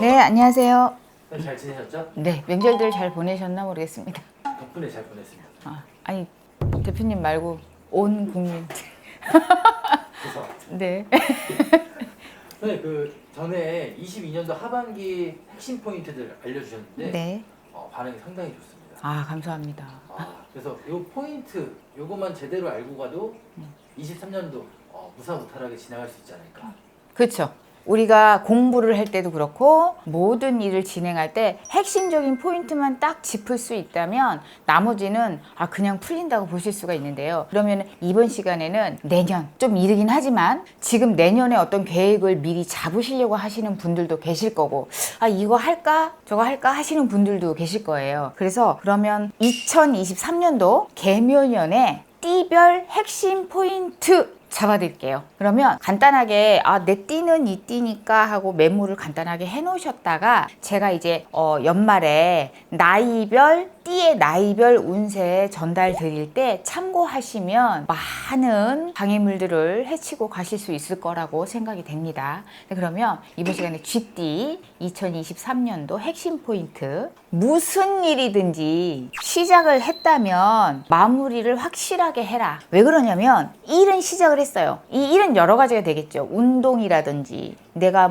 네, 안녕하세요. 잘 지내셨죠? 네, 명절들 잘 보내셨나 모르겠습니다. 덕분에 잘 보냈습니다. 아니, 대표님 말고 온 국민. 그래서 네. 선생님 그 전에 22년도 하반기 핵심 포인트들 알려주셨는데 네. 반응이 상당히 좋습니다. 감사합니다. 그래서 요 포인트 요것만 제대로 알고 가도 23년도 무사무탈하게 지나갈 수 있지 않을까. 그렇죠. 우리가 공부를 할 때도 그렇고 모든 일을 진행할 때 핵심적인 포인트만 딱 짚을 수 있다면 나머지는 그냥 풀린다고 보실 수가 있는데요. 그러면 이번 시간에는 내년 좀 이르긴 하지만 지금 내년에 어떤 계획을 미리 잡으시려고 하시는 분들도 계실 거고 이거 할까 저거 할까 하시는 분들도 계실 거예요. 그래서 그러면 2023년도 개묘년에 띠별 핵심 포인트 잡아드릴게요. 그러면 간단하게 내 띠는 이 띠니까 하고 메모를 간단하게 해놓으셨다가 제가 이제 연말에 나이별 띠의 나이별 운세 전달 드릴 때 참고하시면 많은 방해물들을 해치고 가실 수 있을 거라고 생각이 됩니다. 그러면 이번 시간에 쥐띠 2023년도 핵심 포인트, 무슨 일이든지 시작을 했다면 마무리를 확실하게 해라. 왜 그러냐면 일은 시작을 했어요. 이 일은 여러 가지가 되겠죠. 운동이라든지 내가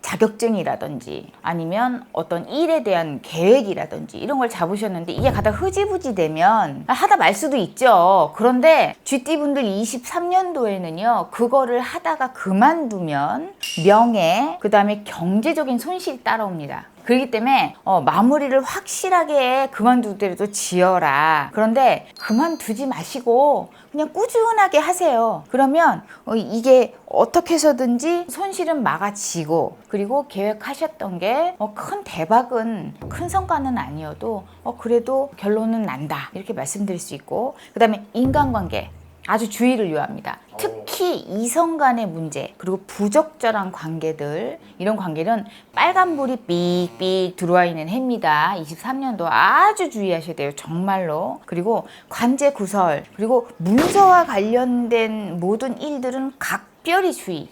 자격증이라든지 아니면 어떤 일에 대한 계획이라든지 이런 걸 잡으셨는데 이게 가다 흐지부지 되면 하다 말 수도 있죠. 그런데 쥐띠분들 23년도에는요 그거를 하다가 그만두면 명예 그 다음에 경제적인 손실이 따라옵니다. 그렇기 때문에 마무리를 확실하게 그만두더라도 지어라. 그런데 그만두지 마시고 그냥 꾸준하게 하세요. 그러면 이게 어떻게 해서든지 손실은 막아지고 그리고 계획하셨던 게 큰 대박은 큰 성과는 아니어도 그래도 결론은 난다. 이렇게 말씀드릴 수 있고 그 다음에 인간관계 아주 주의를 요합니다. 특히 이성 간의 문제 그리고 부적절한 관계들 이런 관계는 빨간불이 삑삑 들어와 있는 해입니다. 23년도 아주 주의하셔야 돼요. 정말로. 그리고 관제 구설 그리고 문서와 관련된 모든 일들은 각별히 주의.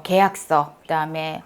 계약서 그다음에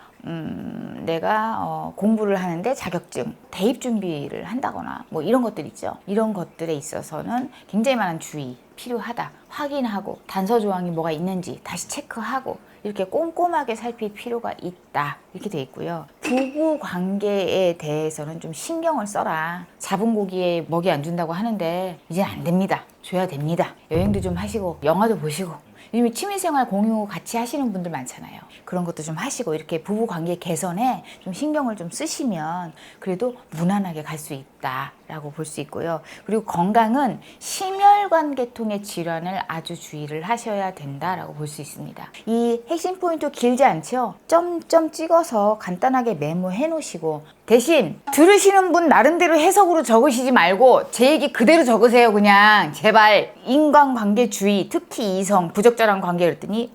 내가 공부를 하는데 자격증, 대입 준비를 한다거나 이런 것들 있죠. 이런 것들에 있어서는 굉장히 많은 주의 필요하다. 확인하고 단서 조항이 뭐가 있는지 다시 체크하고 이렇게 꼼꼼하게 살필 필요가 있다. 이렇게 돼 있고요. 부부 관계에 대해서는 좀 신경을 써라. 잡은 고기에 먹이 안 준다고 하는데 이제 안 됩니다. 줘야 됩니다. 여행도 좀 하시고 영화도 보시고 요즘에 취미생활 공유 같이 하시는 분들 많잖아요. 그런 것도 좀 하시고 이렇게 부부관계 개선에 좀 신경을 좀 쓰시면 그래도 무난하게 갈 수 있다라고 볼 수 있고요. 그리고 건강은 심혈관 계통의 질환을 아주 주의를 하셔야 된다라고 볼 수 있습니다. 이 핵심 포인트 길지 않죠? 점점 찍어서 간단하게 메모해 놓으시고 대신 들으시는 분 나름대로 해석으로 적으시지 말고 제 얘기 그대로 적으세요. 그냥 제발 인간관계 주의 특히 이성 부적절한 관계 그랬더니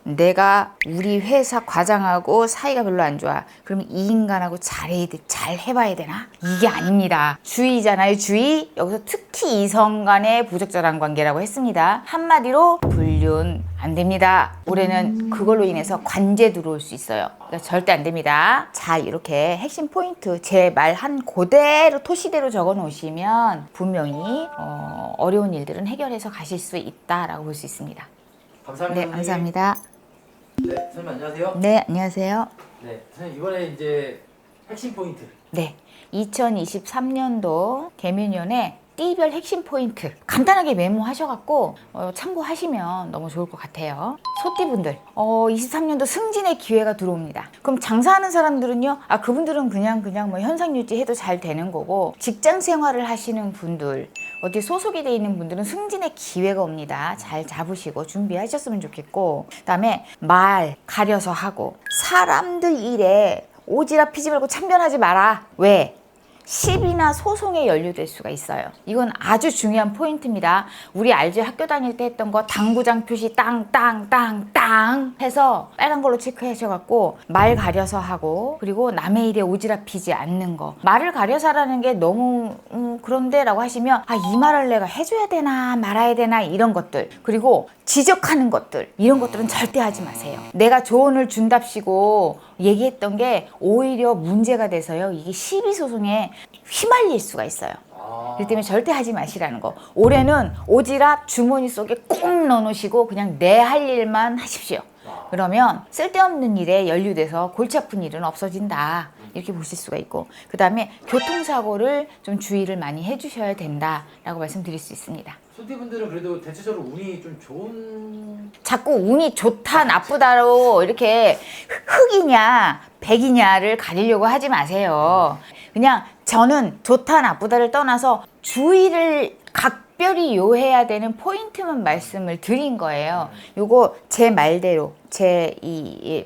내가 우리 회사 과장하고 사이가 별로 안 좋아. 그럼 이 인간하고 잘 해봐야 되나? 이게 아닙니다. 주의잖아요. 주의. 여기서 특히 이성 간의 부적절한 관계라고 했습니다. 한마디로 불륜 안 됩니다. 올해는 그걸로 인해서 관제 들어올 수 있어요. 그러니까 절대 안 됩니다. 자, 이렇게 핵심 포인트 제 말 한 그대로 토시대로 적어 놓으시면 분명히 어려운 일들은 해결해서 가실 수 있다라고 볼 수 있습니다. 감사합니다. 네, 감사합니다. 네, 선생님 안녕하세요. 네, 안녕하세요. 네, 선생님 이번에 이제 핵심 포인트. 네, 2023년도 개묘년에 띠별 핵심 포인트 간단하게 메모하셔갖고 참고하시면 너무 좋을 것 같아요. 소띠분들 23년도 승진의 기회가 들어옵니다. 그럼 장사하는 사람들은요 그분들은 그냥 현상 유지해도 잘 되는 거고 직장 생활을 하시는 분들 어디 소속이 돼 있는 분들은 승진의 기회가 옵니다. 잘 잡으시고 준비하셨으면 좋겠고 그다음에 말 가려서 하고 사람들 일에 오지랖 피지 말고 참견하지 마라. 왜? 시비나 소송에 연루될 수가 있어요. 이건 아주 중요한 포인트입니다. 우리 알죠? 학교 다닐 때 했던 거 당구장 표시 땅땅땅땅 해서 빨간 걸로 체크하셔갖고 말 가려서 하고 그리고 남의 일에 오지랖 피지 않는 거. 말을 가려서 하라는 게 너무 그런데 라고 하시면 이 말을 내가 해줘야 되나 말아야 되나 이런 것들. 그리고 지적하는 것들 이런 것들은 절대 하지 마세요. 내가 조언을 준답시고 얘기했던 게 오히려 문제가 돼서요. 이게 시비 소송에 휘말릴 수가 있어요. 그렇기 때문에 절대 하지 마시라는 거. 올해는 오지랖 주머니 속에 꼭 넣어놓으시고 그냥 내 할 일만 하십시오. 그러면 쓸데없는 일에 연루돼서 골치 아픈 일은 없어진다. 이렇게 보실 수가 있고, 그 다음에 교통사고를 좀 주의를 많이 해주셔야 된다라고 말씀드릴 수 있습니다. 소띠분들은 그래도 대체적으로 운이 좀 좋은. 자꾸 운이 좋다 나쁘다로 이렇게 흑이냐 백이냐를 가리려고 하지 마세요. 그냥 저는 좋다 나쁘다를 떠나서 주의를 각별히 요해야 되는 포인트만 말씀을 드린 거예요. 요거 제 말대로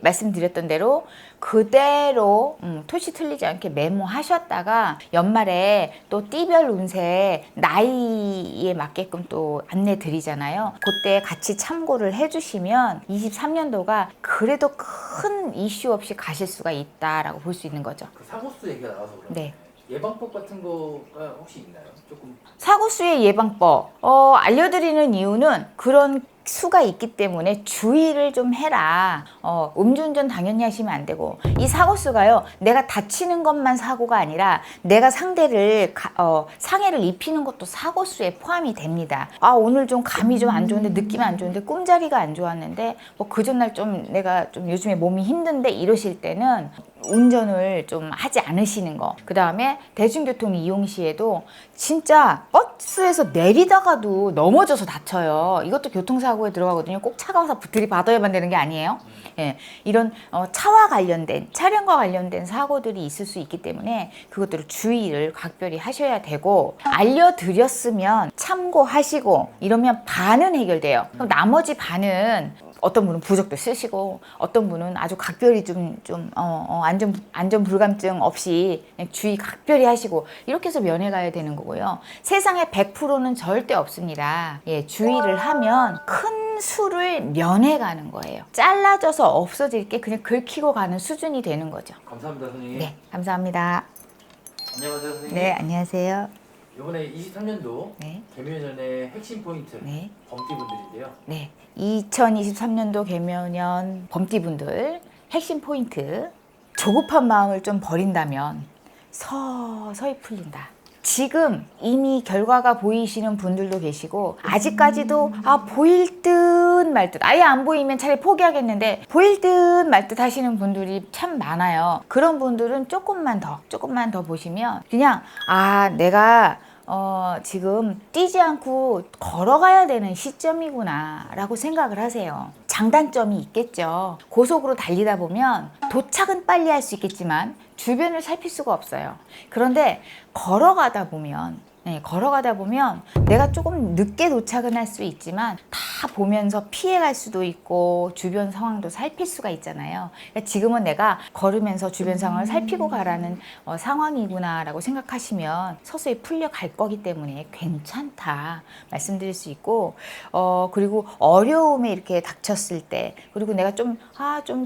말씀드렸던 대로 그대로 토시 틀리지 않게 메모하셨다가 연말에 또 띠별 운세 나이에 맞게끔 또 안내 드리잖아요. 그때 같이 참고를 해주시면 23년도가 그래도 큰 이슈 없이 가실 수가 있다라고 볼 수 있는 거죠. 그 사고수 얘기가 나와서 그런데 네. 예방법 같은 거가 혹시 있나요? 조금. 사고수의 예방법 알려드리는 이유는 그런 수가 있기 때문에 주의를 좀 해라. 음주운전 당연히 하시면 안 되고, 이 사고수가요 내가 다치는 것만 사고가 아니라 내가 상대를 상해를 입히는 것도 사고수에 포함이 됩니다. 오늘 좀 감이 좀 안 좋은데, 느낌이 안 좋은데, 꿈자리가 안 좋았는데, 뭐 그 전날 좀 내가 좀 요즘에 몸이 힘든데 이러실 때는 운전을 좀 하지 않으시는 거. 그 다음에 대중교통 이용 시에도 진짜 버스에서 내리다가도 넘어져서 다쳐요. 이것도 교통사고에 들어가거든요. 꼭 차가 와서 들이받아야만 되는 게 아니에요. 예, 이런 차와 관련된, 차량과 관련된 사고들이 있을 수 있기 때문에 그것들을 주의를 각별히 하셔야 되고, 알려드렸으면 참고하시고 이러면 반은 해결돼요. 그럼 나머지 반은 어떤 분은 부적도 쓰시고, 어떤 분은 아주 각별히 안전 불감증 없이 그냥 주의 각별히 하시고, 이렇게 해서 면해가야 되는 거고요. 세상에 100%는 절대 없습니다. 예, 주의를 하면 큰 수를 면해가는 거예요. 잘라져서 없어질 게 그냥 긁히고 가는 수준이 되는 거죠. 감사합니다, 선생님. 네, 감사합니다. 안녕하세요, 선생님. 네, 안녕하세요. 이번에 23년도 네. 개묘년의 핵심 포인트 네. 범띠분들인데요. 네, 2023년도 개묘년 범띠분들 핵심 포인트, 조급한 마음을 좀 버린다면 서서히 풀린다. 지금 이미 결과가 보이시는 분들도 계시고, 아직까지도 보일 듯 말 듯, 아예 안 보이면 차라리 포기하겠는데 보일 듯 말 듯 하시는 분들이 참 많아요. 그런 분들은 조금만 더 보시면 그냥 내가 지금 뛰지 않고 걸어가야 되는 시점이구나 라고 생각을 하세요. 장단점이 있겠죠. 고속으로 달리다 보면 도착은 빨리 할 수 있겠지만 주변을 살필 수가 없어요. 그런데 걸어가다 보면 내가 조금 늦게 도착은 할 수 있지만 다 보면서 피해갈 수도 있고 주변 상황도 살필 수가 있잖아요. 그러니까 지금은 내가 걸으면서 주변 상황을 살피고 가라는 상황이구나 라고 생각하시면 서서히 풀려갈 거기 때문에 괜찮다 말씀드릴 수 있고, 그리고 어려움에 이렇게 닥쳤을 때, 그리고 내가 좀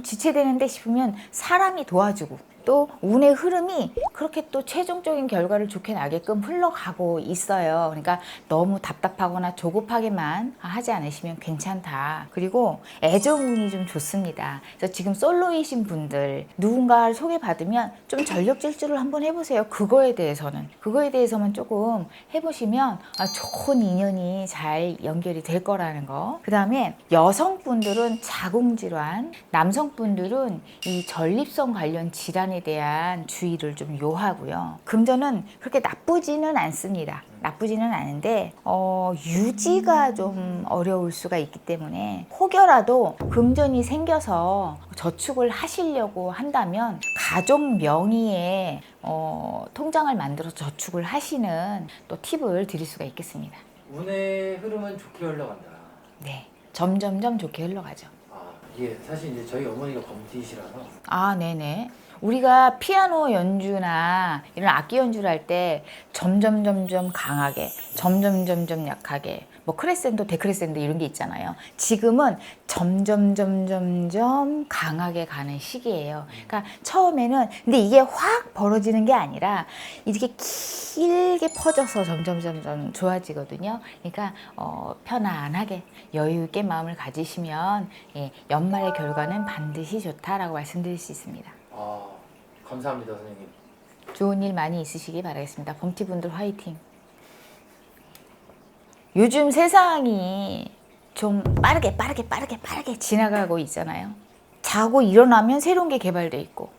지체되는데 싶으면 사람이 도와주고, 또 운의 흐름이 그렇게 또 최종적인 결과를 좋게 나게끔 흘러가고 있어요. 그러니까 너무 답답하거나 조급하게만 하지 않으시면 괜찮다. 그리고 애정운이 좀 좋습니다. 그래서 지금 솔로이신 분들, 누군가를 소개받으면 좀 전력 질주를 한번 해보세요. 그거에 대해서만 조금 해보시면 좋은 인연이 잘 연결이 될 거라는 거. 그 다음에 여성분들은 자궁질환, 남성분들은 이 전립선 관련 질환에 대한 주의를 좀 요하고요. 금전은 그렇게 나쁘지는 않습니다. 나쁘지는 않은데 유지가 좀 어려울 수가 있기 때문에 혹여라도 금전이 생겨서 저축을 하시려고 한다면 가족 명의의 통장을 만들어 저축을 하시는 또 팁을 드릴 수가 있겠습니다. 운의 흐름은 좋게 흘러간다. 네, 점점점 좋게 흘러가죠. 이게 사실 이제 저희 어머니가 범띠시라서. 네네. 우리가 피아노 연주나 이런 악기 연주를 할 때 점점 강하게, 점점 약하게, 뭐 크레센도, 데크레센도 이런 게 있잖아요. 지금은 점점 강하게 가는 시기예요. 그러니까 처음에는 근데 이게 확 벌어지는 게 아니라 이렇게 길게 퍼져서 점점 좋아지거든요. 그러니까 편안하게 여유 있게 마음을 가지시면 예, 연말의 결과는 반드시 좋다라고 말씀드릴 수 있습니다. 감사합니다, 선생님. 좋은 일 많이 있으시기 바라겠습니다. 범티분들 화이팅! 요즘 세상이 좀 빠르게 지나가고 있잖아요. 자고 일어나면 새로운 게 개발돼 있고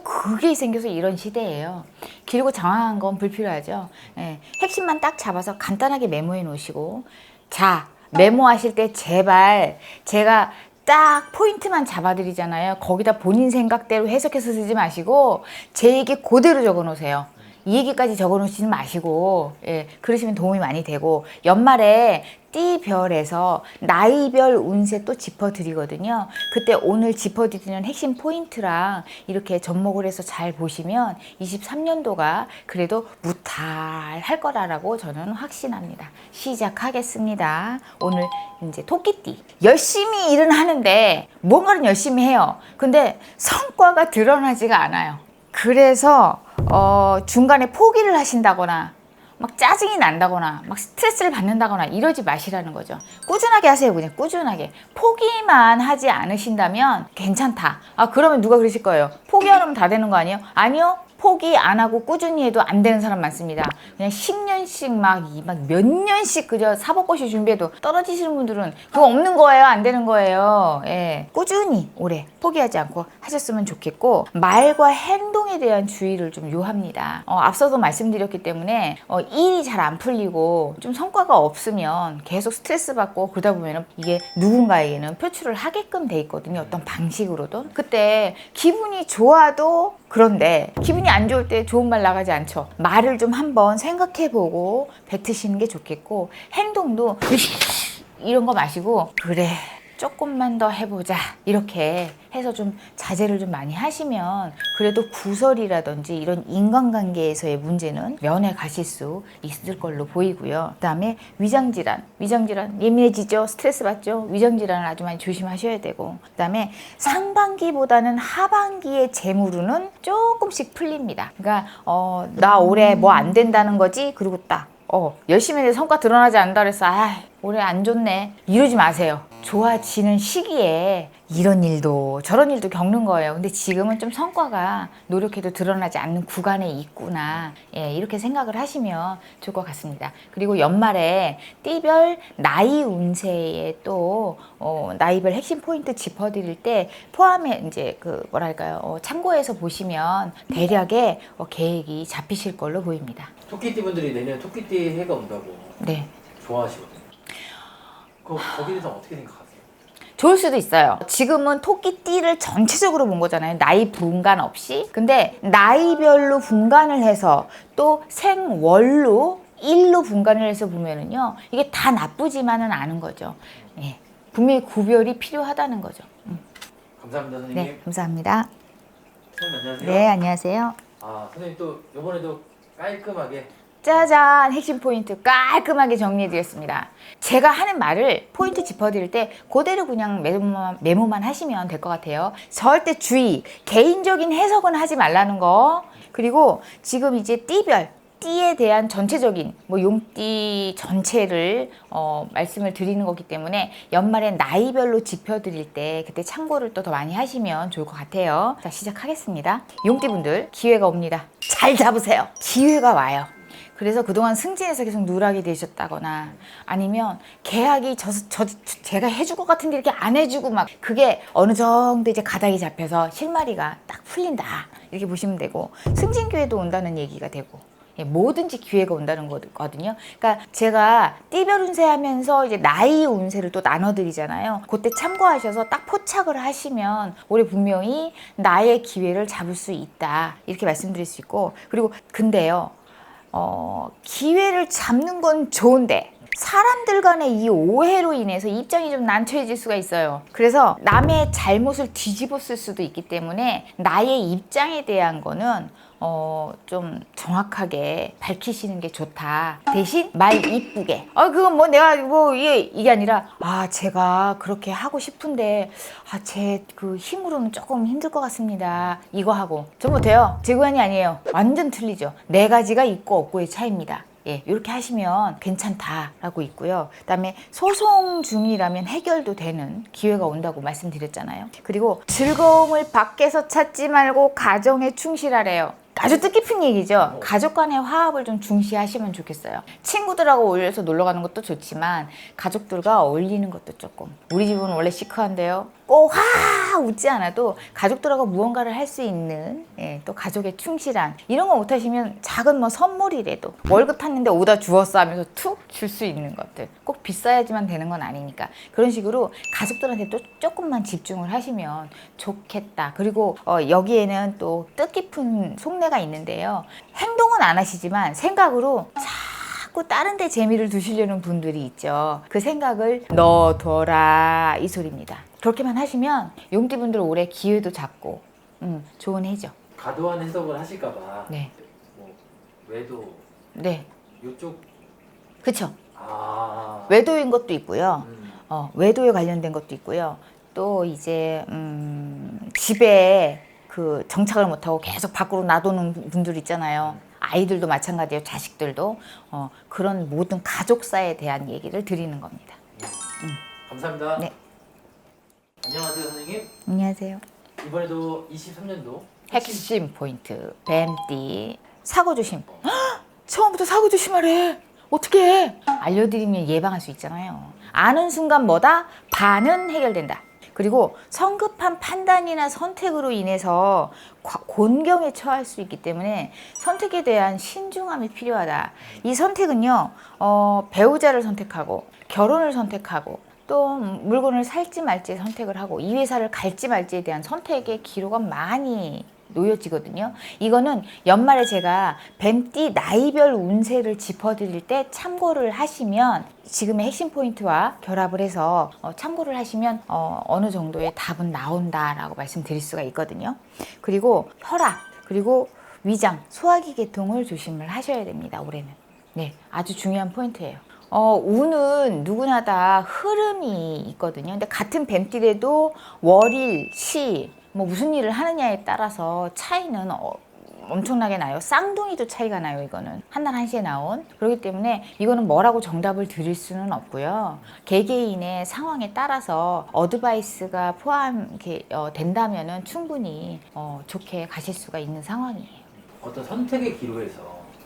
그게 생겨서 이런 시대예요. 길고 장황한 건 불필요하죠. 예, 핵심만 딱 잡아서 간단하게 메모해 놓으시고 자, 메모하실 때 제발 제가 딱 포인트만 잡아드리잖아요. 거기다 본인 생각대로 해석해서 쓰지 마시고 제 얘기 그대로 적어 놓으세요. 이 얘기까지 적어 놓으시지 마시고 예, 그러시면 도움이 많이 되고 연말에 띠별에서 나이별 운세 또 짚어드리거든요. 그때 오늘 짚어드리는 핵심 포인트랑 이렇게 접목을 해서 잘 보시면 23년도가 그래도 무탈할 거라고 저는 확신합니다. 시작하겠습니다. 오늘 이제 토끼띠 열심히 일은 하는데 뭔가는 열심히 해요. 근데 성과가 드러나지가 않아요. 그래서 중간에 포기를 하신다거나 막 짜증이 난다거나 막 스트레스를 받는다거나 이러지 마시라는 거죠. 꾸준하게 하세요. 그냥 꾸준하게. 포기만 하지 않으신다면 괜찮다. 그러면 누가 그러실 거예요? 포기하면 다 되는 거 아니에요? 아니요. 포기 안 하고 꾸준히 해도 안 되는 사람 많습니다. 그냥 10년씩 막 몇 년씩 그저 사법고시 준비해도 떨어지시는 분들은 그거 없는 거예요. 안 되는 거예요. 예. 꾸준히 올해 포기하지 않고 하셨으면 좋겠고 말과 행동에 대한 주의를 좀 요합니다. 앞서도 말씀드렸기 때문에 일이 잘 안 풀리고 좀 성과가 없으면 계속 스트레스 받고 그러다 보면 이게 누군가에게는 표출을 하게끔 돼 있거든요. 어떤 방식으로든. 그때 기분이 좋아도 그런데 기분이 안 좋을 때 좋은 말 나가지 않죠. 말을 좀 한번 생각해보고 뱉으시는 게 좋겠고 행동도 이런 거 마시고 그래 조금만 더 해보자 이렇게 해서 좀 자제를 좀 많이 하시면 그래도 구설이라든지 이런 인간관계에서의 문제는 면해 가실 수 있을 걸로 보이고요. 그 다음에 위장질환 예민해지죠. 스트레스 받죠. 위장질환을 아주 많이 조심하셔야 되고 그 다음에 상반기보다는 하반기의 재물운은 조금씩 풀립니다. 그러니까 나 올해 뭐 안 된다는 거지 그리고 딱 열심히 해서 성과 드러나지 않는다 그래서 올해 안 좋네 이러지 마세요. 좋아지는 시기에 이런 일도 저런 일도 겪는 거예요. 근데 지금은 좀 성과가 노력해도 드러나지 않는 구간에 있구나. 예, 이렇게 생각을 하시면 좋을 것 같습니다. 그리고 연말에 띠별 나이 운세에 또 나이별 핵심 포인트 짚어드릴 때 포함해 이제 참고해서 보시면 대략의 계획이 잡히실 걸로 보입니다. 토끼띠 분들이 내년 토끼띠 해가 온다고 네. 좋아하시거든요. 거기에 대해서 어떻게 생각하세요? 좋을 수도 있어요. 지금은 토끼띠를 전체적으로 본 거잖아요. 나이 분간 없이. 근데 나이별로 분간을 해서 또 생월로 일로 분간을 해서 보면은요. 이게 다 나쁘지만은 않은 거죠. 예. 분명히 구별이 필요하다는 거죠. 감사합니다, 선생님. 네, 감사합니다. 선생님 안녕하세요. 네, 안녕하세요. 선생님 또 이번에도 깔끔하게 짜잔! 핵심 포인트 깔끔하게 정리해드렸습니다. 제가 하는 말을 포인트 짚어드릴 때 그대로 그냥 메모만 하시면 될 것 같아요. 절대 주의! 개인적인 해석은 하지 말라는 거. 그리고 지금 이제 띠별, 띠에 대한 전체적인 용띠 전체를 말씀을 드리는 거기 때문에 연말에 나이별로 짚어드릴 때 그때 참고를 또 더 많이 하시면 좋을 것 같아요. 자, 시작하겠습니다. 용띠분들 기회가 옵니다. 잘 잡으세요. 기회가 와요. 그래서 그동안 승진해서 계속 누락이 되셨다거나 아니면 계약이 제가 해줄 것 같은데 이렇게 안 해주고 막 그게 어느 정도 이제 가닥이 잡혀서 실마리가 딱 풀린다 이렇게 보시면 되고 승진 기회도 온다는 얘기가 되고 뭐든지 기회가 온다는 거거든요. 그러니까 제가 띠별 운세 하면서 이제 나이 운세를 또 나눠드리잖아요. 그때 참고하셔서 딱 포착을 하시면 올해 분명히 나의 기회를 잡을 수 있다 이렇게 말씀드릴 수 있고 그리고 근데요. 기회를 잡는 건 좋은데 사람들 간의 이 오해로 인해서 입장이 좀 난처해질 수가 있어요. 그래서 남의 잘못을 뒤집어 쓸 수도 있기 때문에 나의 입장에 대한 거는 좀 정확하게 밝히시는 게 좋다. 대신 말 이쁘게. 그건 뭐 내가 뭐 이게 아니라 제가 그렇게 하고 싶은데 제 그 힘으로는 조금 힘들 것 같습니다. 이거 하고 전 못해요. 제 고안이 아니에요. 완전 틀리죠. 네 가지가 있고 없고의 차이입니다. 예, 이렇게 하시면 괜찮다라고 있고요. 그다음에 소송 중이라면 해결도 되는 기회가 온다고 말씀드렸잖아요. 그리고 즐거움을 밖에서 찾지 말고 가정에 충실하래요. 아주 뜻깊은 얘기죠. 가족 간의 화합을 좀 중시하시면 좋겠어요. 친구들하고 어울려서 놀러 가는 것도 좋지만 가족들과 어울리는 것도 조금. 우리 집은 원래 시크한데요. 꼭 웃지 않아도 가족들하고 무언가를 할 수 있는 또 가족에 충실한 이런 거 못하시면 작은 뭐 선물이라도 월급 탔는데 오다 주웠어 하면서 툭 줄 수 있는 것들 꼭 비싸야지만 되는 건 아니니까 그런 식으로 가족들한테 또 조금만 집중을 하시면 좋겠다. 그리고 여기에는 또 뜻깊은 속내가 있는데요. 행동은 안 하시지만 생각으로 자꾸 다른 데 재미를 두시려는 분들이 있죠. 그 생각을 넣어둬라 이 소리입니다. 그렇게만 하시면 용띠분들 올해 기회도 잡고 좋은 해죠. 과도한 해석을 하실까봐 네. 뭐 외도 네. 이쪽 그쵸. 아 외도인 것도 있고요. 음. 외도에 관련된 것도 있고요. 또 이제 집에 그 정착을 못하고 계속 밖으로 놔두는 분들 있잖아요. 아이들도 마찬가지예요. 자식들도 그런 모든 가족사에 대한 얘기를 드리는 겁니다. 감사합니다. 네. 안녕하세요 선생님. 안녕하세요. 이번에도 23년도 핵심 포인트 뱀띠 사고 조심. 헉! 처음부터 사고 조심하래. 어떻게 해? 알려드리면 예방할 수 있잖아요. 아는 순간 뭐다? 반은 해결된다. 그리고 성급한 판단이나 선택으로 인해서 곤경에 처할 수 있기 때문에 선택에 대한 신중함이 필요하다. 이 선택은요, 배우자를 선택하고 결혼을 선택하고 또 물건을 살지 말지 선택을 하고 이 회사를 갈지 말지에 대한 선택의 기로가 많이 놓여지거든요. 이거는 연말에 제가 뱀띠 나이별 운세를 짚어드릴 때 참고를 하시면 지금의 핵심 포인트와 결합을 해서 참고를 하시면 어느 정도의 답은 나온다라고 말씀드릴 수가 있거든요. 그리고 혈압, 그리고 위장, 소화기 계통을 조심을 하셔야 됩니다. 올해는. 네, 아주 중요한 포인트예요. 운은 누구나 다 흐름이 있거든요. 근데 같은 뱀띠래도 월일, 시, 뭐 무슨 일을 하느냐에 따라서 차이는 엄청나게 나요. 쌍둥이도 차이가 나요. 이거는 한날 한시에 나온. 그렇기 때문에 이거는 뭐라고 정답을 드릴 수는 없고요. 개개인의 상황에 따라서 어드바이스가 포함 된다면은 충분히 좋게 가실 수가 있는 상황이에요. 어떤 선택의 기로에서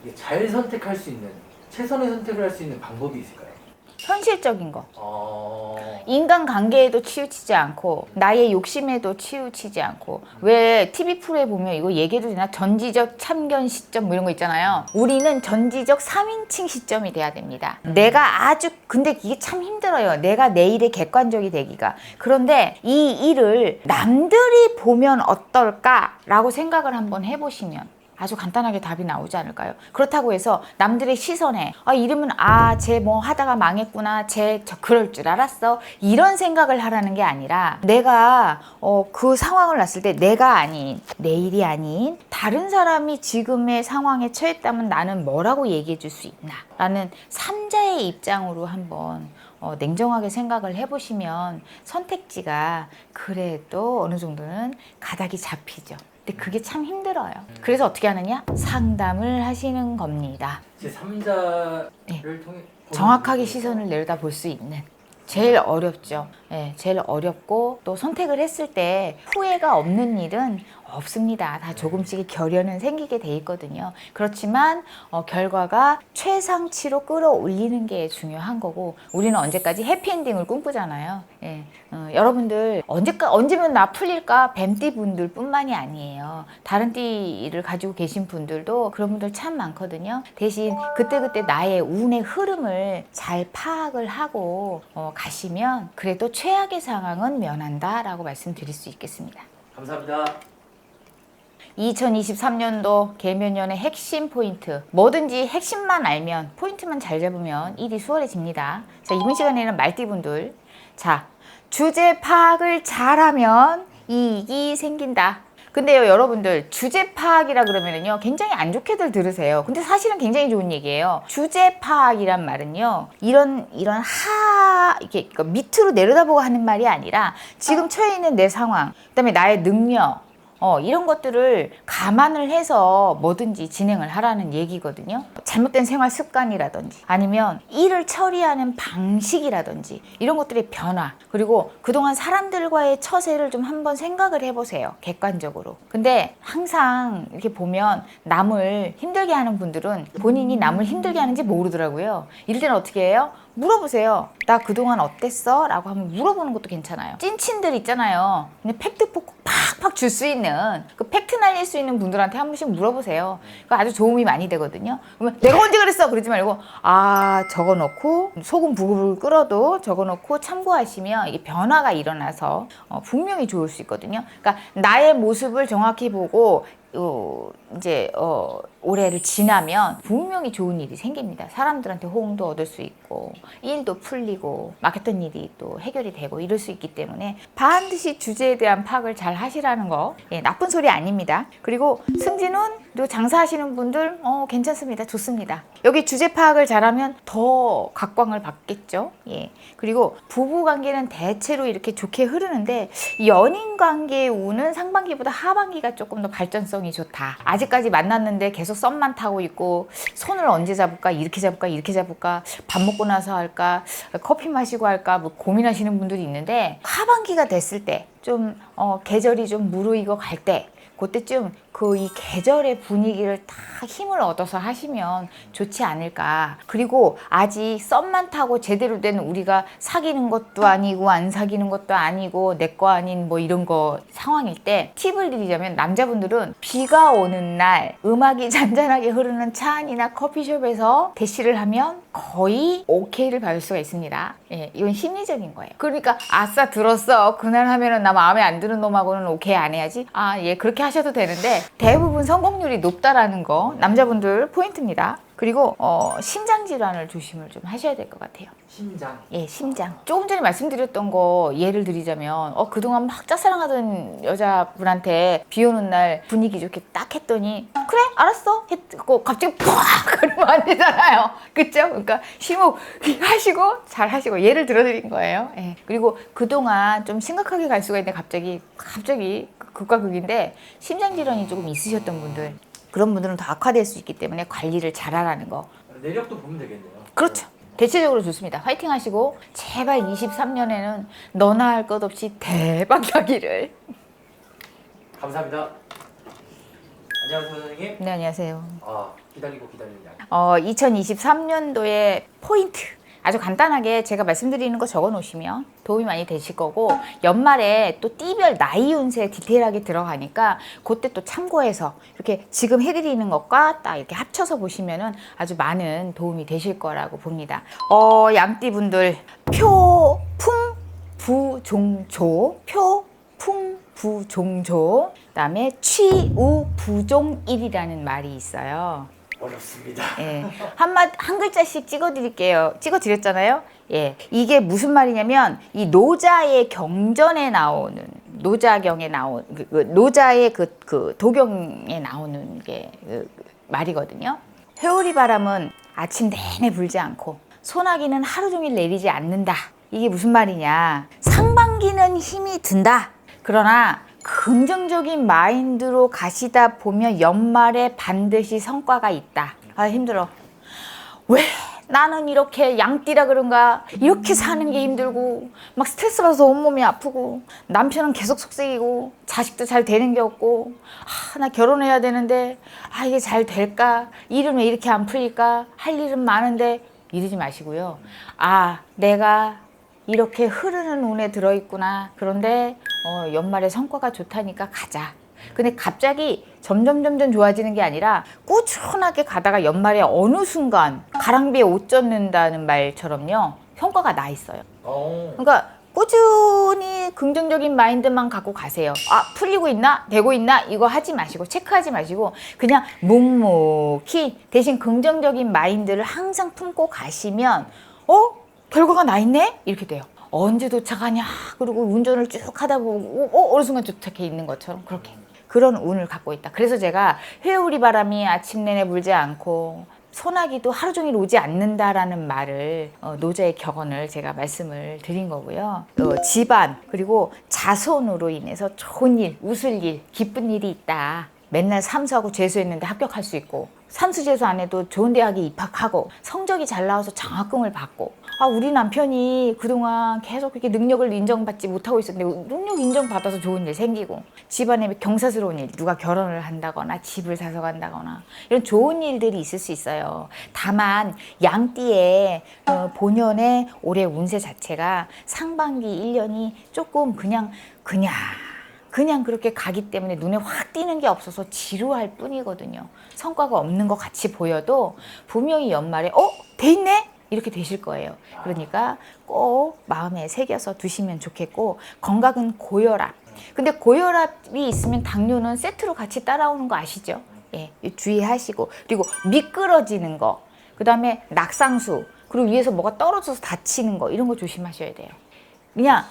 이게 잘 선택할 수 있는 최선의 선택을 할 수 있는 방법이 있을까요? 현실적인 거. 인간관계에도 치우치지 않고 나의 욕심에도 치우치지 않고 왜 TV 프로에 보면 이거 얘기해도 되나? 전지적 참견 시점 뭐 이런 거 있잖아요. 우리는 전지적 3인칭 시점이 돼야 됩니다. 내가 아주 근데 이게 참 힘들어요. 내가 내 일에 객관적이 되기가. 그런데 이 일을 남들이 보면 어떨까라고 생각을 한번 해보시면 아주 간단하게 답이 나오지 않을까요? 그렇다고 해서 남들의 시선에 이러면 쟤 뭐 하다가 망했구나, 저 그럴 줄 알았어, 이런 생각을 하라는 게 아니라 내가 그 상황을 놨을 때 내가 아닌, 내 일이 아닌 다른 사람이 지금의 상황에 처했다면 나는 뭐라고 얘기해 줄 수 있나 라는 3자의 입장으로 한번 냉정하게 생각을 해보시면 선택지가 그래도 어느 정도는 가닥이 잡히죠. 근데 그게 참 힘들어요. 그래서 어떻게 하느냐? 상담을 하시는 겁니다. 제 3자를 통해 정확하게 시선을 내려다 볼 수 있는. 제일 어렵죠. 네, 제일 어렵고 또 선택을 했을 때 후회가 없는 일은 없습니다. 다 조금씩의 결연은 생기게 돼 있거든요. 그렇지만 결과가 최상치로 끌어올리는 게 중요한 거고 우리는 언제까지 해피엔딩을 꿈꾸잖아요. 예, 여러분들 언제면 나 풀릴까? 뱀띠 분들 뿐만이 아니에요. 다른 띠를 가지고 계신 분들도 그런 분들 참 많거든요. 대신 그때그때 나의 운의 흐름을 잘 파악을 하고 가시면 그래도 최악의 상황은 면한다라고 말씀드릴 수 있겠습니다. 감사합니다. 2023년도 개면연의 핵심 포인트, 뭐든지 핵심만 알면, 포인트만 잘 잡으면 일이 수월해집니다. 자, 이번 시간에는 말띠분들, 자, 주제 파악을 잘하면 이익이 생긴다. 근데요, 여러분들, 주제 파악이라 그러면은요, 굉장히 안 좋게들 들으세요. 근데 사실은 굉장히 좋은 얘기예요. 주제 파악이란 말은요, 이런 이게 그러니까 밑으로 내려다보고 하는 말이 아니라 지금 처해 있는 내 상황, 그다음에 나의 능력, 이런 것들을 감안을 해서 뭐든지 진행을 하라는 얘기거든요. 잘못된 생활 습관이라든지 아니면 일을 처리하는 방식이라든지 이런 것들의 변화, 그리고 그동안 사람들과의 처세를 좀 한번 생각을 해보세요. 객관적으로. 근데 항상 이렇게 보면 남을 힘들게 하는 분들은 본인이 남을 힘들게 하는지 모르더라고요. 이럴 때는 어떻게 해요? 물어보세요. 나 그동안 어땠어? 라고 한번 물어보는 것도 괜찮아요. 찐친들 있잖아요. 근데 팩트 팍팍 줄 수 있는, 그 팩트 날릴 수 있는 분들한테 한 번씩 물어보세요. 그거 아주 도움이 많이 되거든요. 그러면 내가 언제 그랬어? 그러지 말고, 적어놓고 소금 부글부글 끓어도 적어놓고 참고하시면 이게 변화가 일어나서 분명히 좋을 수 있거든요. 그러니까 나의 모습을 정확히 보고 올해를 지나면 분명히 좋은 일이 생깁니다. 사람들한테 호응도 얻을 수 있고 일도 풀리고 막혔던 일이 또 해결이 되고 이럴 수 있기 때문에 반드시 주제에 대한 파악을 잘 하시라는 거, 나쁜 소리 아닙니다. 그리고 승진운 그리고 장사하시는 분들 괜찮습니다. 좋습니다. 여기 주제 파악을 잘하면 더 각광을 받겠죠. 그리고 부부 관계는 대체로 이렇게 좋게 흐르는데 연인 관계의 운은 상반기보다 하반기가 조금 더 발전성이 좋다. 아직까지 만났는데 계속 썸만 타고 있고 손을 언제 잡을까, 이렇게 잡을까, 이렇게 잡을까, 밥 먹고 나서 할까, 커피 마시고 할까, 뭐 고민하시는 분들이 있는데 하반기가 됐을 때 좀 계절이 좀 무르익어 갈 때 그때쯤 이 계절의 분위기를 딱 힘을 얻어서 하시면 좋지 않을까. 그리고 아직 썸만 타고 제대로 된 우리가 사귀는 것도 아니고 안 사귀는 것도 아니고 내 거 아닌 뭐 이런 거 상황일 때 팁을 드리자면, 남자분들은 비가 오는 날 음악이 잔잔하게 흐르는 차 안이나 커피숍에서 대시를 하면 거의 오케이를 받을 수가 있습니다. 이건 심리적인 거예요. 그러니까 아싸 들었어. 그날 하면은 나 마음에 안 드는 놈하고는 오케이 안 해야지. 그렇게 하셔도 되는데 대부분 성공률이 높다라는 거 남자분들 포인트입니다. 그리고 심장 질환을 조심을 좀 하셔야 될 것 같아요. 심장. 심장. 조금 전에 말씀드렸던 거 예를 드리자면 그동안 막 짝사랑하던 여자분한테 비 오는 날 분위기 좋게 딱 했더니 그래 알았어 했고 갑자기 팍 그러면 안 되잖아요. 그쵸? 그러니까 심호흡하시고 잘 하시고 예를 들어드린 거예요. 그리고 그동안 좀 심각하게 갈 수가 있는데 갑자기 극과 극인데 심장 질환이 조금 있으셨던 분들, 그런 분들은 더 악화될 수 있기 때문에 관리를 잘하라는 거. 내력도 보면 되겠네요. 그렇죠. 대체적으로 좋습니다. 화이팅 하시고 제발 23년에는 너나 할 것 없이 대박 나기를. 감사합니다. 안녕하세요, 선생님. 네, 안녕하세요. 기다리고 기다리는 양. 2023년도의 포인트. 아주 간단하게 제가 말씀드리는 거 적어 놓으시면 도움이 많이 되실 거고, 연말에 또 띠별 나이 운세 디테일하게 들어가니까 그때 또 참고해서 이렇게 지금 해드리는 것과 딱 이렇게 합쳐서 보시면은 아주 많은 도움이 되실 거라고 봅니다. 양띠분들 표풍부종조, 표풍부종조, 그다음에 취우부종일이라는 말이 있어요. 어렵습니다. 한 글자씩 찍어드렸잖아요. 이게 무슨 말이냐면 이 노자의 경전에 나오는, 노자경에 나온 노자의 그 도경에 나오는 게 말이거든요. 회오리 바람은 아침 내내 불지 않고 소나기는 하루 종일 내리지 않는다. 이게 무슨 말이냐? 상반기는 힘이 든다. 그러나 긍정적인 마인드로 가시다 보면 연말에 반드시 성과가 있다. 힘들어. 왜 나는 이렇게 양띠라 그런가? 이렇게 사는 게 힘들고 막 스트레스 받아서 온몸이 아프고 남편은 계속 속색이고 자식도 잘 되는 게 없고 나 결혼해야 되는데 이게 잘 될까? 일은 왜 이렇게 안 풀릴까? 할 일은 많은데 이러지 마시고요. 내가 이렇게 흐르는 운에 들어있구나. 그런데 연말에 성과가 좋다니까 가자. 근데 갑자기 점점 좋아지는 게 아니라 꾸준하게 가다가 연말에 어느 순간 가랑비에 옷 젖는다는 말처럼요. 성과가 나 있어요. 그러니까 꾸준히 긍정적인 마인드만 갖고 가세요. 풀리고 있나? 되고 있나? 이거 하지 마시고 체크하지 마시고 그냥 묵묵히 대신 긍정적인 마인드를 항상 품고 가시면 결과가 나 있네? 이렇게 돼요. 언제 도착하냐? 그리고 운전을 쭉 하다 보고 어느 순간 도착해 있는 것처럼 그렇게. 그런 운을 갖고 있다. 그래서 제가 회오리 바람이 아침 내내 불지 않고 소나기도 하루 종일 오지 않는다라는 말을 노자의 격언을 제가 말씀을 드린 거고요. 집안 그리고 자손으로 인해서 좋은 일, 웃을 일, 기쁜 일이 있다. 맨날 삼수하고 재수했는데 합격할 수 있고 삼수 재수 안 해도 좋은 대학에 입학하고 성적이 잘 나와서 장학금을 받고 우리 남편이 그동안 계속 그렇게 능력을 인정받지 못하고 있었는데 능력 인정받아서 좋은 일 생기고 집안에 경사스러운 일 누가 결혼을 한다거나 집을 사서 간다거나 이런 좋은 일들이 있을 수 있어요. 다만 양띠의 본연의 올해 운세 자체가 상반기 1년이 조금 그냥 그렇게 가기 때문에 눈에 확 띄는 게 없어서 지루할 뿐이거든요. 성과가 없는 것 같이 보여도 분명히 연말에 돼 있네? 이렇게 되실 거예요. 그러니까 꼭 마음에 새겨서 두시면 좋겠고 건강은 고혈압. 근데 고혈압이 있으면 당뇨는 세트로 같이 따라오는 거 아시죠? 예, 주의하시고 그리고 미끄러지는 거, 그 다음에 낙상수, 그리고 위에서 뭐가 떨어져서 다치는 거 이런 거 조심하셔야 돼요. 그냥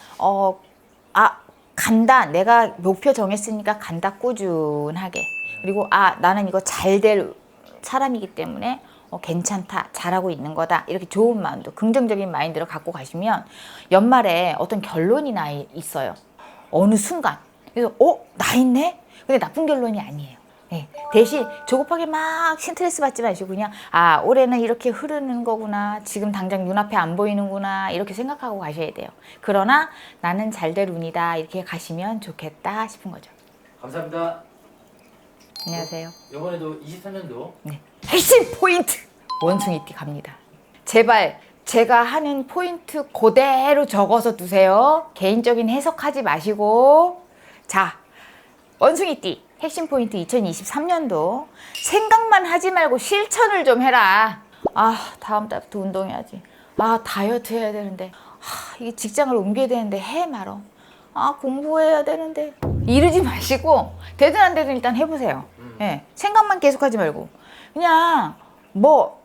간다. 내가 목표 정했으니까 간다. 꾸준하게. 그리고 나는 이거 잘 될 사람이기 때문에 괜찮다. 잘하고 있는 거다. 이렇게 좋은 마음도 긍정적인 마인드를 갖고 가시면 연말에 어떤 결론이 나 있어요. 어느 순간. 그래서 나 있네? 근데 나쁜 결론이 아니에요. 네. 대신 조급하게 막 스트레스 받지 마시고 그냥 올해는 이렇게 흐르는 거구나. 지금 당장 눈앞에 안 보이는구나. 이렇게 생각하고 가셔야 돼요. 그러나 나는 잘 될 운이다. 이렇게 가시면 좋겠다 싶은 거죠. 감사합니다. 안녕하세요. 이번에도 23년도 네. 핵심 포인트! 원숭이띠 갑니다. 제발 제가 하는 포인트 그대로 적어서 두세요. 개인적인 해석하지 마시고. 자, 원숭이띠 핵심 포인트 2023년도 생각만 하지 말고 실천을 좀 해라. 다음 달부터 운동해야지. 다이어트 해야 되는데 이게 직장을 옮겨야 되는데 해 말어. 공부해야 되는데 이러지 마시고 되든 안 되든 일단 해보세요. 예, 생각만 계속하지 말고 그냥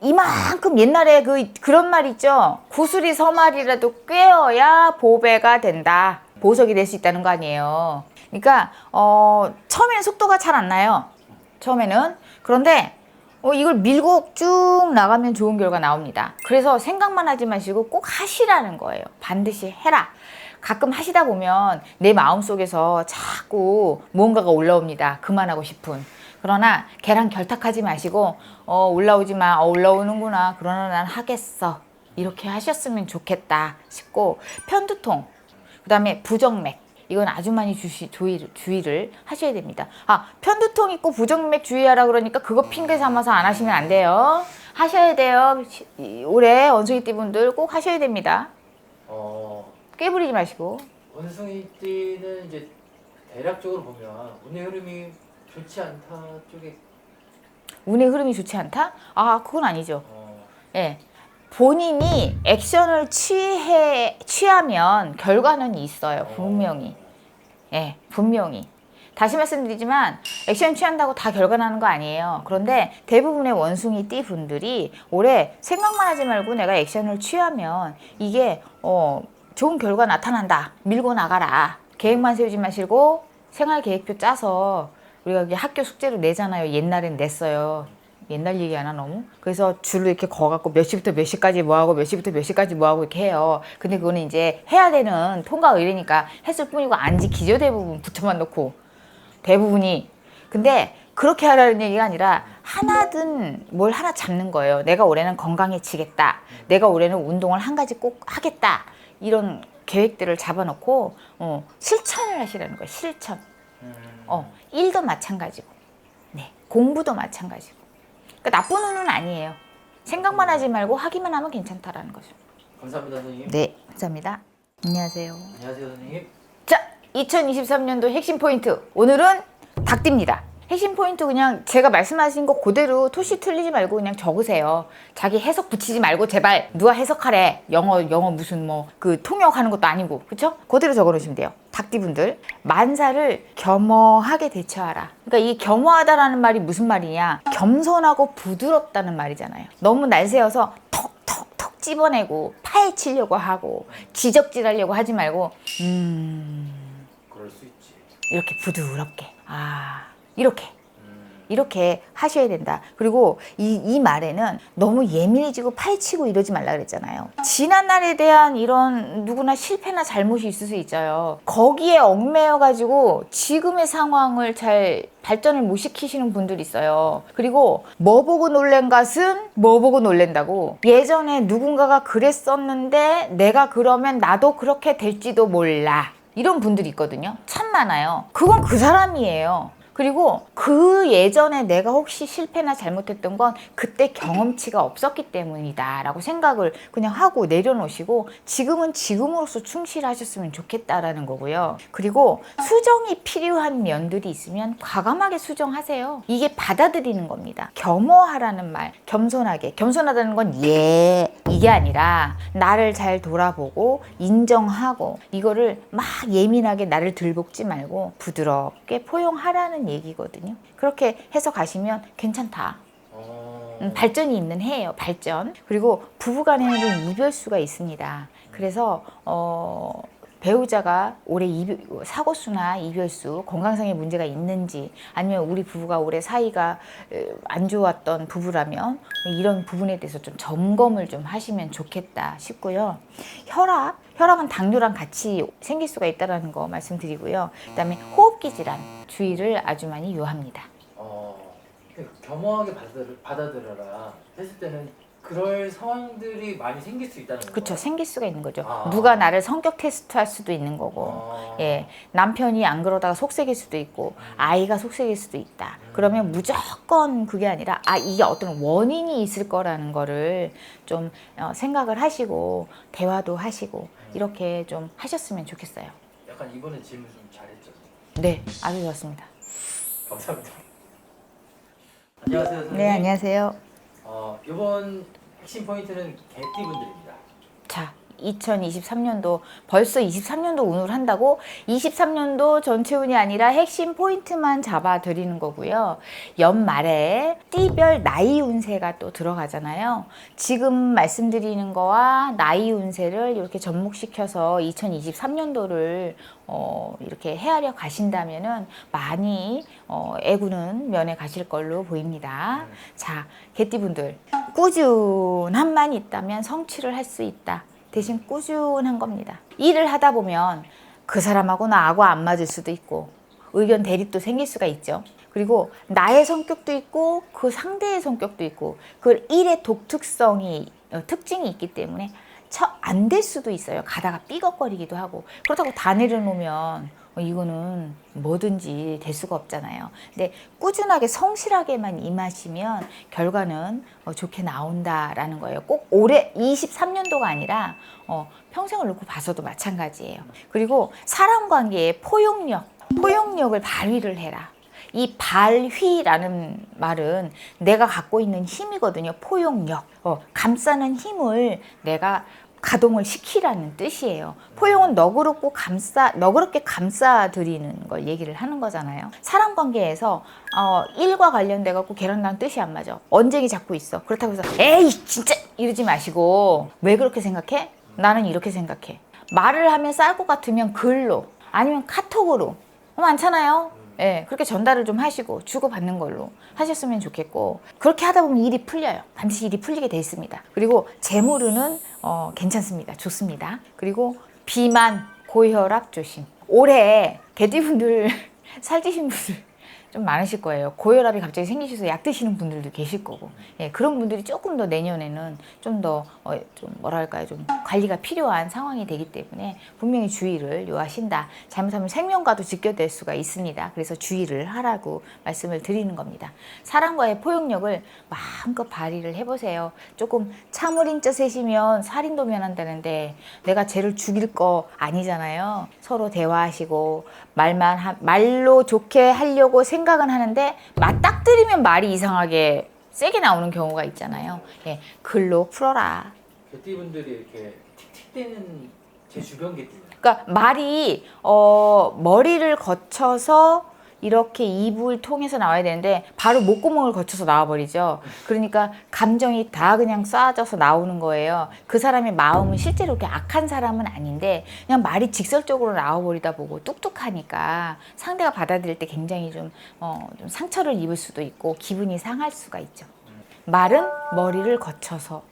이만큼 옛날에 그런 말 있죠. 구슬이 서말이라도 꿰어야 보배가 된다. 보석이 될 수 있다는 거 아니에요. 그러니까 처음에는 속도가 잘 안 나요. 처음에는. 그런데 이걸 밀고 쭉 나가면 좋은 결과 나옵니다. 그래서 생각만 하지 마시고 꼭 하시라는 거예요. 반드시 해라. 가끔 하시다 보면 내 마음속에서 자꾸 무언가가 올라옵니다. 그만하고 싶은. 그러나 걔랑 결탁하지 마시고 올라오지 마. 올라오는구나. 그러나 난 하겠어. 이렇게 하셨으면 좋겠다 싶고 편두통, 그 다음에 부정맥 이건 아주 많이 주의를 하셔야 됩니다. 편두통 있고 부정맥 주의하라 그러니까 그거 핑계 삼아서 안 하시면 안 돼요. 하셔야 돼요. 올해 원숭이띠 분들 꼭 하셔야 됩니다. 깨부리지 마시고. 원숭이띠는 이제 대략적으로 보면 운의 흐름이 좋지 않다 쪽에. 운의 흐름이 좋지 않다? 그건 아니죠. 예. 본인이 액션을 취하면 결과는 있어요. 분명히. 예, 분명히. 다시 말씀드리지만 액션 취한다고 다 결과 나는 거 아니에요. 그런데 대부분의 원숭이띠 분들이 올해 생각만 하지 말고 내가 액션을 취하면 이게 좋은 결과 나타난다. 밀고 나가라. 계획만 세우지 마시고 생활 계획표 짜서 우리가 이게 학교 숙제로 내잖아요. 옛날엔 냈어요. 옛날 얘기하나 너무? 그래서 줄로 이렇게 거갖고 몇 시부터 몇 시까지 뭐하고 몇 시부터 몇 시까지 뭐하고 이렇게 해요. 근데 그거는 이제 해야 되는 통과 의례니까 했을 뿐이고 안 지키죠. 대부분 붙여만 놓고. 대부분이. 근데 그렇게 하라는 얘기가 아니라 하나든 뭘 하나 잡는 거예요. 내가 올해는 건강해지겠다. 내가 올해는 운동을 한 가지 꼭 하겠다. 이런 계획들을 잡아놓고 실천을 하시라는 거예요. 실천. 일도 마찬가지고, 네, 공부도 마찬가지고. 그러니까 나쁜 운은 아니에요. 생각만 하지 말고 하기만 하면 괜찮다라는 거죠. 감사합니다, 선생님. 네, 감사합니다. 안녕하세요. 안녕하세요, 선생님. 자, 2023년도 핵심 포인트. 오늘은 닭띠입니다. 핵심 포인트 그냥 제가 말씀하신 거 그대로 토시 틀리지 말고 그냥 적으세요. 자기 해석 붙이지 말고 제발 누가 해석하래. 영어 무슨 통역하는 것도 아니고. 그쵸? 그대로 적어 놓으시면 돼요. 닭띠분들. 만사를 겸허하게 대처하라. 그러니까 이 겸허하다라는 말이 무슨 말이냐. 겸손하고 부드럽다는 말이잖아요. 너무 날새어서 톡톡톡 집어내고 파헤치려고 하고 지적질하려고 하지 말고 그럴 수 있지. 이렇게 부드럽게 이렇게 하셔야 된다. 그리고 이 말에는 너무 예민해지고 파헤치고 이러지 말라 그랬잖아요. 지난 날에 대한 이런 누구나 실패나 잘못이 있을 수 있어요. 거기에 얽매여 가지고 지금의 상황을 잘 발전을 못 시키시는 분들이 있어요. 그리고 뭐 보고 놀란 것은 뭐 보고 놀란다고. 예전에 누군가가 그랬었는데 내가 그러면 나도 그렇게 될지도 몰라. 이런 분들이 있거든요. 참 많아요. 그건 그 사람이에요. 그리고 그 예전에 내가 혹시 실패나 잘못했던 건 그때 경험치가 없었기 때문이다 라고 생각을 그냥 하고 내려놓으시고 지금은 지금으로서 충실하셨으면 좋겠다라는 거고요. 그리고 수정이 필요한 면들이 있으면 과감하게 수정하세요. 이게 받아들이는 겁니다. 겸허하라는 말, 겸손하게. 겸손하다는 건 이게 아니라 나를 잘 돌아보고 인정하고 이거를 막 예민하게 나를 들볶지 말고 부드럽게 포용하라는 얘기거든요. 그렇게 해서 가시면 괜찮다. 발전이 있는 해예요. 발전. 그리고 부부간에는 좀 이별수가 있습니다. 그래서 배우자가 올해 사고수나 이별수, 건강상의 문제가 있는지 아니면 우리 부부가 올해 사이가 안 좋았던 부부라면 이런 부분에 대해서 좀 점검을 좀 하시면 좋겠다 싶고요. 혈압은 당뇨랑 같이 생길 수가 있다는 거 말씀드리고요. 그다음에 호흡기 질환 주의를 아주 많이 요합니다. 겸허하게 받아들여라 했을 때는 그럴 상황들이 많이 생길 수 있다는 거죠. 그렇죠. 생길 수가 있는 거죠. 누가 나를 성격 테스트할 수도 있는 거고, 예, 남편이 안 그러다가 속색일 수도 있고, 아이가 속색일 수도 있다. 그러면 무조건 그게 아니라 이게 어떤 원인이 있을 거라는 거를 좀 생각을 하시고 대화도 하시고 이렇게 좀 하셨으면 좋겠어요. 약간 이번에 질문 좀 잘했죠. 네, 아주 좋았습니다. 감사합니다. 안녕하세요, 선생님. 네, 안녕하세요. 이번 핵심 포인트는 개띠분들입니다. 자, 2023년도 벌써 23년도 운을 한다고 23년도 전체 운이 아니라 핵심 포인트만 잡아 드리는 거고요. 연말에 띠별 나이 운세가 또 들어가잖아요. 지금 말씀드리는 거와 나이 운세를 이렇게 접목시켜서 2023년도를 이렇게 헤아려 가신다면은 많이 애구는 면에 가실 걸로 보입니다. 자, 개띠분들 꾸준함만 있다면 성취를 할 수 있다. 대신 꾸준한 겁니다. 일을 하다 보면 그 사람하고 나하고 안 맞을 수도 있고 의견 대립도 생길 수가 있죠. 그리고 나의 성격도 있고 그 상대의 성격도 있고 그 일의 특징이 있기 때문에 안 될 수도 있어요. 가다가 삐걱거리기도 하고. 그렇다고 다 내려놓으면 이거는 뭐든지 될 수가 없잖아요. 근데 꾸준하게 성실하게만 임하시면 결과는 좋게 나온다라는 거예요. 꼭 올해 23년도가 아니라 평생을 놓고 봐서도 마찬가지예요. 그리고 사람 관계의 포용력을 발휘를 해라. 이 발휘라는 말은 내가 갖고 있는 힘이거든요. 포용력. 감싸는 힘을 내가 가동을 시키라는 뜻이에요. 포용은 너그럽게 감싸드리는 걸 얘기를 하는 거잖아요. 사람 관계에서 일과 관련돼 갖고 걔랑 뜻이 안 맞아. 언쟁이 자꾸 있어. 그렇다고 해서 에이 진짜 이러지 마시고 왜 그렇게 생각해? 나는 이렇게 생각해. 말을 하면 쌀 것 같으면 글로 아니면 카톡으로 많잖아요. 예, 그렇게 전달을 좀 하시고 주고받는 걸로 하셨으면 좋겠고 그렇게 하다 보면 일이 풀려요. 반드시 일이 풀리게 돼 있습니다. 그리고 재물은 괜찮습니다. 좋습니다. 그리고 비만, 고혈압 조심. 올해 개띠분들 살찌신 분들 좀 많으실 거예요. 고혈압이 갑자기 생기셔서 약 드시는 분들도 계실 거고, 예, 그런 분들이 조금 더 내년에는 좀 더 좀 관리가 필요한 상황이 되기 때문에 분명히 주의를 요하신다. 잘못하면 생명과도 직결될 수가 있습니다. 그래서 주의를 하라고 말씀을 드리는 겁니다. 사람과의 포용력을 마음껏 발휘를 해보세요. 조금 참을인자 셋이면 살인도 면한다는데 내가 쟤를 죽일 거 아니잖아요. 서로 대화하시고 말로 좋게 하려고 생각은 하는데 맞닥뜨리면 말이 이상하게 세게 나오는 경우가 있잖아요. 예, 글로 풀어라. 개띠분들이 이렇게 틱틱대는 제 주변 개띠분. 그러니까 말이 머리를 거쳐서 이렇게 입을 통해서 나와야 되는데 바로 목구멍을 거쳐서 나와버리죠. 그러니까 감정이 다 그냥 쏴져서 나오는 거예요. 그 사람의 마음은 실제로 그렇게 악한 사람은 아닌데 그냥 말이 직설적으로 나와버리다 보고 뚝뚝하니까 상대가 받아들일 때 굉장히 좀 상처를 입을 수도 있고 기분이 상할 수가 있죠. 말은 머리를 거쳐서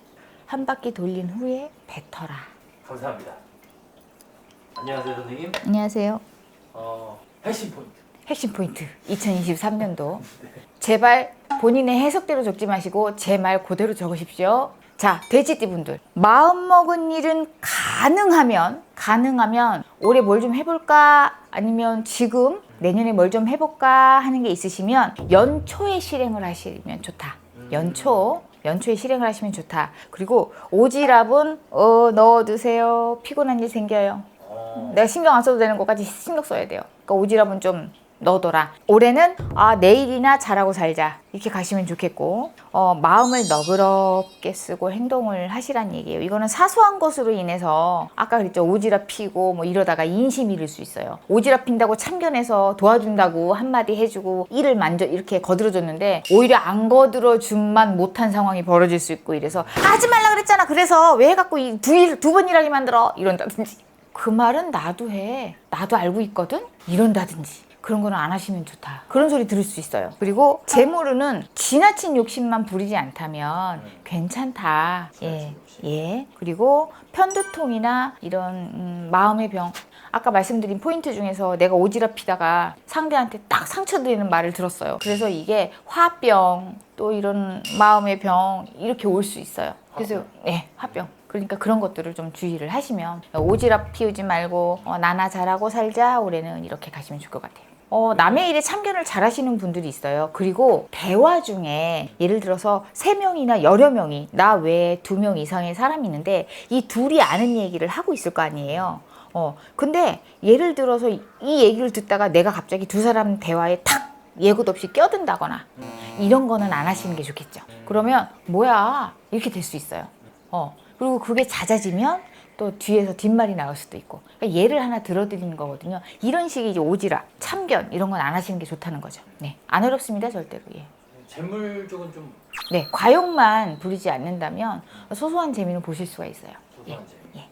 한 바퀴 돌린 후에 뱉어라. 감사합니다. 안녕하세요, 선생님. 안녕하세요. 핵심 포인트. 핵심 포인트 2023년도 제발 본인의 해석대로 적지 마시고 제 말 그대로 적으십시오. 자, 돼지띠 분들 마음먹은 일은 가능하면 올해 뭘 좀 해볼까 아니면 지금 내년에 뭘 좀 해볼까 하는 게 있으시면 연초에 실행을 하시면 좋다. 연초에 실행을 하시면 좋다. 그리고 오지랖은 넣어두세요. 피곤한 일 생겨요. 내가 신경 안 써도 되는 것까지 신경 써야 돼요. 그러니까 오지랖은 좀 넣어둬라. 올해는 내일이나 잘하고 살자 이렇게 가시면 좋겠고 마음을 너그럽게 쓰고 행동을 하시란 얘기예요. 이거는 사소한 것으로 인해서 아까 그랬죠. 오지랖 피고 뭐 이러다가 인심 잃을 수 있어요. 오지랖 핀다고 참견해서 도와준다고 한마디 해주고 일을 이렇게 거들어줬는데 오히려 안 거들어준만 못한 상황이 벌어질 수 있고 이래서 하지 말라 그랬잖아. 그래서 왜 해갖고 두 번 일하게 만들어 이런다든지 그 말은 나도 해. 나도 알고 있거든? 이런다든지. 그런 거는 안 하시면 좋다. 그런 소리 들을 수 있어요. 그리고 재물은 지나친 욕심만 부리지 않다면 괜찮다. 예. 그리고 편두통이나 이런 마음의 병. 아까 말씀드린 포인트 중에서 내가 오지랖 피다가 상대한테 딱 상처드리는 말을 들었어요. 그래서 이게 화병, 또 이런 마음의 병 이렇게 올 수 있어요. 그래서 화병. 그러니까 그런 것들을 좀 주의를 하시면 오지랖 피우지 말고 나나 잘하고 살자 올해는 이렇게 가시면 좋을 것 같아요. 남의 일에 참견을 잘 하시는 분들이 있어요. 그리고 대화 중에 예를 들어서 3명이나 여러 명이 나 외에 2명 이상의 사람이 있는데 이 둘이 아는 얘기를 하고 있을 거 아니에요. 근데 예를 들어서 이 얘기를 듣다가 내가 갑자기 두 사람 대화에 탁 예고도 없이 껴든다거나 이런 거는 안 하시는 게 좋겠죠. 그러면 뭐야 이렇게 될 수 있어요. 그리고 그게 잦아지면 또 뒤에서 뒷말이 나올 수도 있고 그러니까 예를 하나 들어드리는 거거든요. 이런 식의 이제 오지랖, 참견 이런 건 안 하시는 게 좋다는 거죠. 네, 안 어렵습니다 절대로. 재물 쪽은 좀 네, 과욕만 부리지 않는다면 소소한 재미는 보실 수가 있어요. 소소한 재미.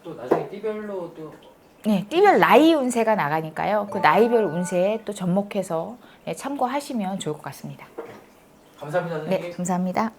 또 나중에 띠별로 또 네, 띠별 나이 운세가 나가니까요. 그 나이별 운세에 또 접목해서 참고하시면 좋을 것 같습니다. 감사합니다, 선생님. 네, 감사합니다.